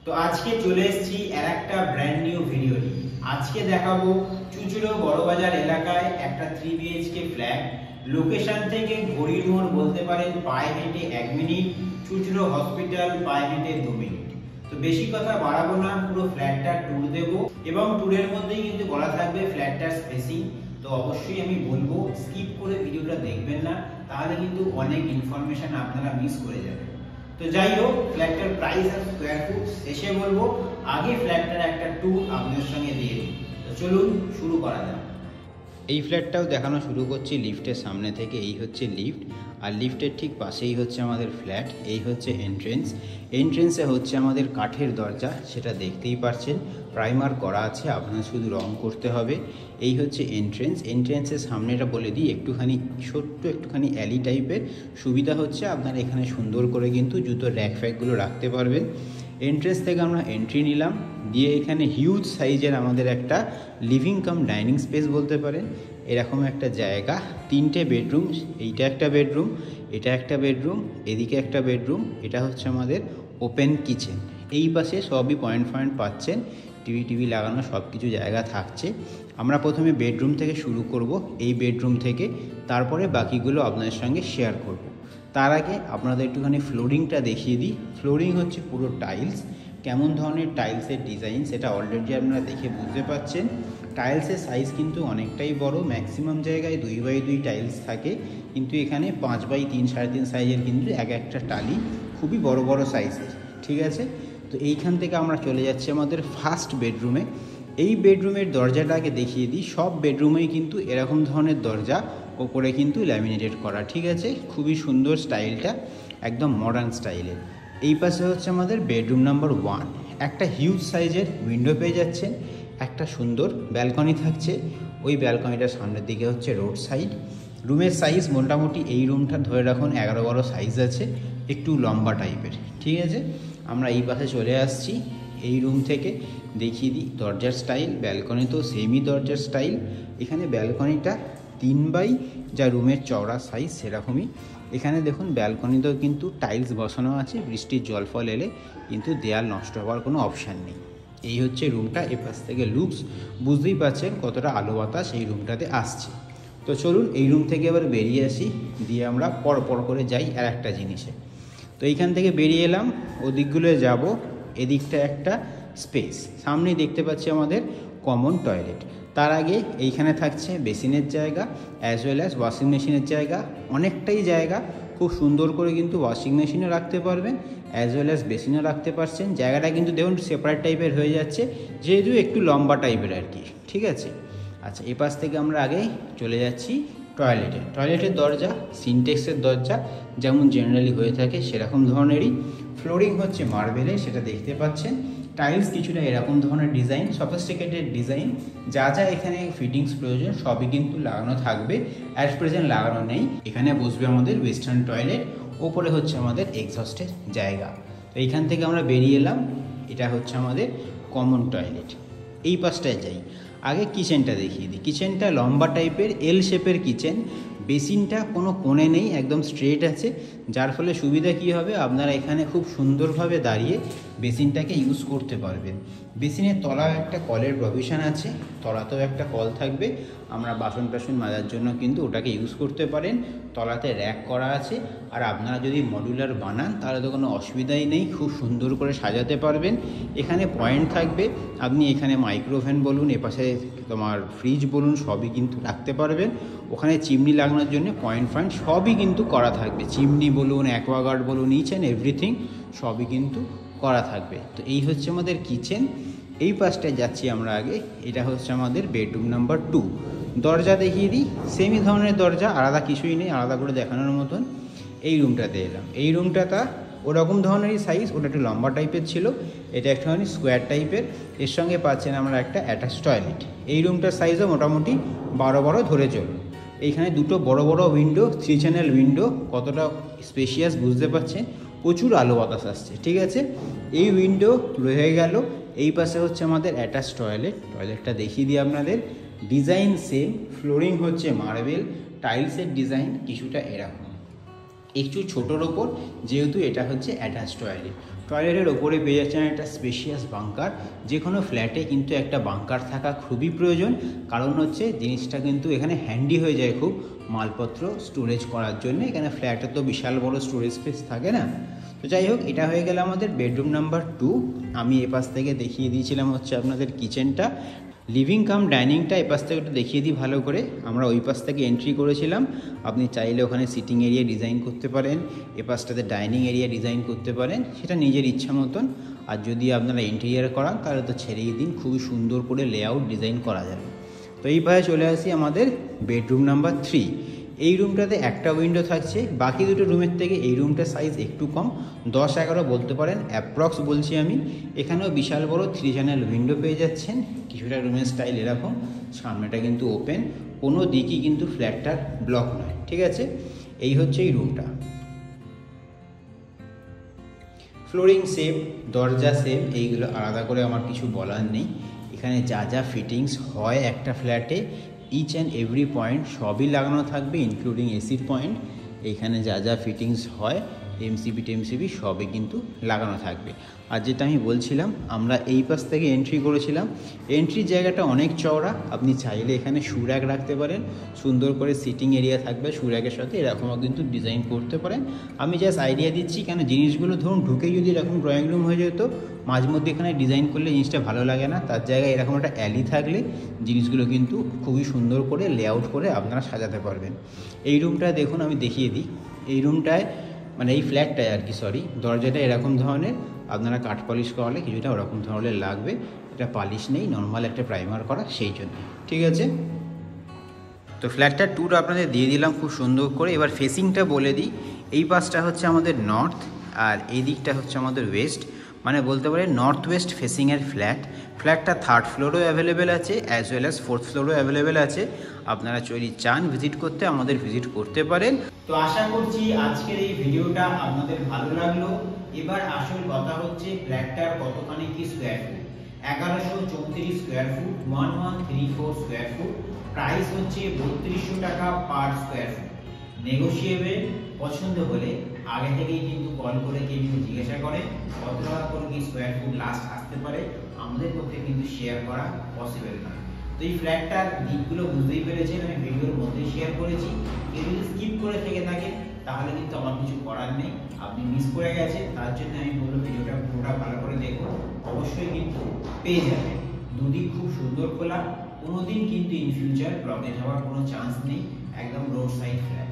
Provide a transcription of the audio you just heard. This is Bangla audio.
তো আজকে চলে এসেছি একটা ব্র্যান্ড নিউ ভিডিও নিয়ে। আজকে দেখাবো চুঁচুড়ো বড়বাজার এলাকায় একটা 3 বিএইচকে ফ্ল্যাট। লোকেশন থেকে ঘড়ির মোড় বলতে পারেন পায়ে হেঁটে 1 মিনিট, চুঁচুড়ো হসপিটাল পায়ে হেঁটে 2 মিনিট। তো বেশি কথা বাড়াবো না, পুরো ফ্ল্যাটটা ট্যুর দেব এবং ট্যুরের মধ্যেই কিন্তু বলা থাকবে ফ্ল্যাটটার স্পেসিং। তো অবশ্যই আমি বলবো স্কিপ করে ভিডিওটা দেখবেন না, তাহলে কিন্তু অনেক ইনফরমেশন আপনারা মিস করে যাবেন। তো যাই হোক, ফ্ল্যাটটার প্রাইস আর স্কোয়ার ফুট শেষে বলবো, আগে ফ্ল্যাটটার একটা ট্যুর আপনাদের সঙ্গে দিয়ে দিই। তো চলুন শুরু করা যাক। এই ফ্ল্যাটটাও দেখানো শুরু করছি লিফটের সামনে থেকে। এই হচ্ছে লিফট, আর লিফটের ঠিক পাশেই হচ্ছে আমাদের ফ্ল্যাট। এই হচ্ছে এন্ট্রেন্সে হচ্ছে আমাদের কাঠের দরজা, সেটা দেখতেই পাচ্ছেন প্রাইমার করা আছে, আপনার শুধু রং করতে হবে। এই হচ্ছে এন্ট্রেন্সের সামনেটা বলে দিই, একটুখানি অ্যালি টাইপের। সুবিধা হচ্ছে আপনারা এখানে সুন্দর করে কিন্তু জুতোর র্যাক ফ্যাকগুলো রাখতে পারবেন। এন্ট্রেন্স থেকে আমরা এন্ট্রি নিলাম, দিয়ে এখানে হিউজ সাইজের আমাদের একটা লিভিং কাম ডাইনিং স্পেস বলতে পারেন, এরকম একটা জায়গা। 3টে বেডরুম, এইটা একটা বেডরুম, এটা একটা বেডরুম, এদিকে একটা বেডরুম। এটা হচ্ছে আমাদের ওপেন কিচেন। এই পাশে সবই পয়েন্ট পাচ্ছেন, টিভি লাগানো সব কিছু জায়গা থাকছে। আমরা প্রথমে বেডরুম থেকে শুরু করব, এই বেডরুম থেকে, তারপরে বাকিগুলো আপনাদের সঙ্গে শেয়ার করব। তার আগে আপনাদের একটুখানি ফ্লোরিংটা দেখিয়ে দিই। ফ্লোরিং হচ্ছে পুরো টাইলস। কেমন ধরনের টাইলসের ডিজাইন সেটা অলরেডি আপনারা দেখে বুঝতে পারছেন। টাইলসের সাইজ কিন্তু অনেকটাই বড়, ম্যাক্সিমাম জায়গায় 2x2 টাইলস থাকে, কিন্তু এখানে 5x3, 3.5 সাইজের কিন্তু একটা টালি, খুবই বড় বড় সাইজের। ঠিক আছে, তো এইখান থেকে আমরা চলে যাচ্ছি আমাদের ফার্স্ট বেডরুমে। এই বেডরুমের দরজাটাকে দেখিয়ে দিই। সব বেডরুমেই কিন্তু এরকম ধরনের দরজা, ওপরে কিন্তু ল্যামিনেটেড করা। ঠিক আছে, খুবই সুন্দর স্টাইলটা, একদম মডার্ন স্টাইলের। এই পাশে হচ্ছে আমাদের বেডরুম নাম্বার 1। একটা হিউজ সাইজের উইন্ডো পেয়ে যাচ্ছেন, একটা সুন্দর ব্যালকনি থাকছে। ওই ব্যালকনিটার সামনের দিকে হচ্ছে রোড সাইড। রুমের সাইজ মোটামুটি এই রুমটা ধরে রাখুন 11-12 সাইজ আছে, একটু লম্বা টাইপের। ঠিক আছে, আমরা এই পাশে চলে আসছি। এই রুম থেকে দেখিয়ে দিই দরজার স্টাইল। ব্যালকনি তো সেমই দরজার স্টাইল। এখানে ব্যালকনিটা 3x, যা রুমের চওড়া সাইজ সেরকমই। এখানে দেখুন ব্যালকনিতেও কিন্তু টাইলস বসানো আছে, বৃষ্টির জল ফল এলে কিন্তু দেয়াল নষ্ট হওয়ার কোনো অপশান নেই। এই হচ্ছে রুমটা, এপাশ থেকে লুকস বুঝতেই পারছেন কতটা আলো বাতাস এই রুমটাতে আসছে। তো চলুন এই রুম থেকে এবার বেরিয়ে আসি, দিয়ে আমরা পর করে যাই আর একটা জিনিসে। তো এইখান থেকে বেরিয়ে এলাম, ওদিকগুলো যাব। এদিকটা একটা স্পেস, সামনেই দেখতে পাচ্ছি আমাদের কমন টয়লেট। তার আগে এইখানে থাকছে বেসিনের জায়গা, অ্যাজ ওয়েল অ্যাজ ওয়াশিং মেশিনের জায়গা। অনেকটাই জায়গা, খুব সুন্দর করে কিন্তু ওয়াশিং মেশিনও রাখতে পারবেন, অ্যাজ ওয়েল অ্যাজ বেসিনও রাখতে পারছেন। জায়গাটা কিন্তু দেখুন সেপারেট টাইপের হয়ে যাচ্ছে, যেহেতু একটু লম্বা টাইপের আর কি। ঠিক আছে, আচ্ছা এপাশ থেকে আমরা আগে চলে যাচ্ছি টয়লেটের দরজা সিনটেক্সের দরজা, যেমন জেনারেলি হয়ে থাকে সেরকম ধরনেরই। ফ্লোরিং হচ্ছে মার্বেলের, সেটা দেখতে পাচ্ছেন। টাইলস কিছুটা এরকম ধরনের ডিজাইন, সফিস্টিকেটেড ডিজাইন। যা এখানে ফিটিংস প্রয়োজন সবই কিন্তু লাগানো থাকবে, অ্যাট প্রেজেন্ট লাগানো নেই। এখানে বসবে আমাদের ওয়েস্টার্ন টয়লেট, ওপরে হচ্ছে আমাদের এক্সস্টের জায়গা। তো এইখান থেকে আমরা বেরিয়ে এলাম, এটা হচ্ছে আমাদের কমন টয়লেট। এই পাশটায় যাই, আগে কিচেনটা দেখিয়ে দিই। কিচেনটা লম্বা টাইপের, এল শেপের কিচেন। বেসিনটা কোনো কোণে নেই, একদম স্ট্রেট আছে, যার ফলে সুবিধা কী হবে, আপনারা এখানে খুব সুন্দরভাবে দাঁড়িয়ে বেসিনটাকে ইউজ করতে পারবেন। বেসিনের তলায় একটা কলের প্রভিশন আছে, তলাতেও একটা কল থাকবে। আমরা বাসন টাসন মাজার জন্য কিন্তু ওটাকে ইউজ করতে পারেন। তলাতে র্যাক করা আছে, আর আপনারা যদি মডুলার বানান তাহলে তো কোনো অসুবিধাই নেই, খুব সুন্দর করে সাজাতে পারবেন। এখানে পয়েন্ট থাকবে, আপনি এখানে মাইক্রোওভেন বলুন, এপাশে তোমার ফ্রিজ বলুন, সবই কিন্তু রাখতে পারবেন। ওখানে চিমনি লাগানোর জন্য পয়েন্ট সবই কিন্তু করা থাকবে, চিমনি বলুন, অ্যাকোয়াগার্ড বলুন, ইচ অ্যান্ড এভরিথিং সবই কিন্তু করা থাকবে। তো এই হচ্ছে আমাদের কিচেন। এই পাশটায় যাচ্ছি আমরা আগে, এটা হচ্ছে আমাদের বেডরুম নাম্বার 2। দরজা দেখিয়ে দিই, সেমই ধরনের দরজা, আলাদা কিছুই নেই আলাদা করে দেখানোর মতন। এই রুমটাতে এলাম, এই রুমটা ওরকম ধরনেরই সাইজ, ওটা একটু লম্বা টাইপের ছিল, এটা একটুখানি স্কোয়ার টাইপের। এর সঙ্গে পাচ্ছেন আমরা একটা অ্যাটাচ টয়লেট। এই রুমটার সাইজও মোটামুটি 12 ধরে চলুন। এইখানে দুটো বড় উইন্ডো, 3 চ্যানেল উইন্ডো, কতটা স্পেশিয়াস বুঝতে পারছেন, প্রচুর আলো বাতাস আসছে। ঠিক আছে, এই উইন্ডো রয়ে গেল। এই পাশে হচ্ছে আমাদের অ্যাটাচ টয়লেটটা দেখিয়ে দিই আপনাদের। ডিজাইন সেম, ফ্লোরিং হচ্ছে মার্বেল, টাইলসের ডিজাইন কিছুটা এরকম। একটু ছোটোর ওপর, যেহেতু এটা হচ্ছে অ্যাটাচ টয়লেট। টয়লেটের ওপরে পেয়ে যাচ্ছেন একটা স্পেশিয়াস বাঙ্কার। যে কোনো ফ্ল্যাটে কিন্তু একটা বাঙ্কার থাকা খুবই প্রয়োজন, কারণ হচ্ছে জিনিসটা কিন্তু এখানে হ্যান্ডি হয়ে যায় খুব মালপত্র স্টোরেজ করার জন্য। এখানে ফ্ল্যাটে তো বিশাল বড় স্টোরেজ স্পেস থাকে না। তো যাই হোক, এটা হয়ে গেল আমাদের বেডরুম নাম্বার 2। আমি এপাশ থেকে দেখিয়ে দিয়েছিলাম হচ্ছে আপনাদের কিচেনটা। লিভিং কাম ডাইনিংটা এপাশ থেকে একটু দেখিয়ে দিই ভালো করে। আমরা ওই পাশ থেকে এন্ট্রি করেছিলাম। আপনি চাইলে ওখানে সিটিং এরিয়া ডিজাইন করতে পারেন, এপাশটাতে ডাইনিং এরিয়া ডিজাইন করতে পারেন, সেটা নিজের ইচ্ছা মতন। আর যদি আপনারা ইন্টেরিয়ার করান তাহলে তো ছেড়েই দিন, খুবই সুন্দর করে লেআউট ডিজাইন করা যাবে। তো এইভাবে চলে আসি আমাদের বেডরুম নাম্বার 3। এই রুমটাতে একটা উইন্ডো থাকছে, বাকি দুটো রুমের থেকে এই রুমটার সাইজ একটু কম, 10-11 বলতে পারেন, অ্যাপ্রক্স বলছি আমি। এখানেও বিশাল বড় 3 চ্যানেল উইন্ডো পেয়ে যাচ্ছেন। কিছুটা রুমের স্টাইল এরকম, সামনেটা কিন্তু ওপেন, কোনো দিকই কিন্তু ফ্ল্যাটটার ব্লক নয়, ঠিক আছে। এই হচ্ছে এই রুমটা। ফ্লোরিং সেম, দরজা সেম, এইগুলো আলাদা করে আমার কিছু বলার নেই। এখানে যা যা ফিটিংস হয় একটা ফ্ল্যাটে, ইচ অ্যান্ড এভরি পয়েন্ট সবই লাগানো থাকবে, ইনক্লুডিং এসির পয়েন্ট। এইখানে যা যা ফিটিংস হয় এমসিবি টেমসিবি সবই কিন্তু লাগানো থাকবে। আর যেটা আমি বলছিলাম, আমরা এই পাশ থেকে এন্ট্রি করেছিলাম। এন্ট্রির জায়গাটা অনেক চওড়া, আপনি চাইলে এখানে শু র্যাক রাখতে পারেন, সুন্দর করে সিটিং এরিয়া থাকবে শু র্যাকের সাথে, এরকমও কিন্তু ডিজাইন করতে পারেন। আমি জাস্ট আইডিয়া দিচ্ছি, কেন জিনিসগুলো ধরুন ঢুকে যদি এরকম ড্রয়িং রুম হয়ে যেত, মাঝে মধ্যে এখানে ডিজাইন করলে জিনিসটা ভালো লাগে না, তার জায়গায় এরকম একটা অ্যালি থাকলে জিনিসগুলো কিন্তু খুবই সুন্দর করে লেআউট করে আপনারা সাজাতে পারবেন। এই রুমটা দেখুন, আমি দেখিয়ে দিই। এই রুমটায় মানে এই ফ্ল্যাটটায় আর কি, সরি, দরজাটা এরকম ধরনের, আপনারা কাঠ পলিশ করালে কিছুটা ওরকম ধরনের লাগবে। এটা পালিশ নেই, নর্মাল একটা প্রাইমার করা, সেই জন্য, ঠিক আছে। তো ফ্ল্যাটটার ট্যুর আপনাদের দিয়ে দিলাম খুব সুন্দর করে। এবার ফেসিংটা বলে দিই। এই পাশটা হচ্ছে আমাদের নর্থ, আর এই দিকটা হচ্ছে আমাদের ওয়েস্ট, মানে বলতে পারেন নর্থ ওয়েস্ট ফেসিংয়ের ফ্ল্যাট। ফ্ল্যাটটা 3rd ফ্লোরেও অ্যাভেলেবেল আছে, অ্যাজ ওয়েল অ্যাজ 4th ফ্লোরেও অ্যাভেলেবেল আছে। আপনারা যদি চান ভিজিট করতে, আমাদের ভিজিট করতে পারেন। তো আশা করছি আজকের এই ভিডিওটা আপনাদের ভালো লাগলো। এবার আসল কথা হচ্ছে ফ্ল্যাটটার কতখানি কি square foot. 1134 square foot, 1134 square foot. Price হচ্ছে 3200 টাকা পার স্কোয়ার ফুট। নেগোশিয়েবল, পছন্দ হলে আগে থেকেই কিন্তু কল করে কেউ যদি জিজ্ঞাসা করে কত টাকা করে কি স্কোয়ার ফুট লাস্ট আসতে পারে, আমাদের পক্ষে কিন্তু শেয়ার করা পসিবল নয়। তো এই ফ্ল্যাটটার দিকগুলো বুঝতেই পেরেছেন, আমি ভিডিওর মধ্যে শেয়ার করেছি। কেউ যদি স্কিপ করে থেকে থাকে তাহলে কিন্তু আমার কিছু করার নেই, আপনি মিস করে গেছেন। তার জন্য আমি বলবো ভিডিওটা পুরোটা ভালো করে দেখুন, অবশ্যই কিন্তু পেয়ে যাবেন। দুদিক খুব সুন্দর খোলা, কোনোদিন কিন্তু ইন ফিউচার ব্লকেজ হওয়ার কোনো চান্স নেই, একদম রোড সাইড ফ্ল্যাট।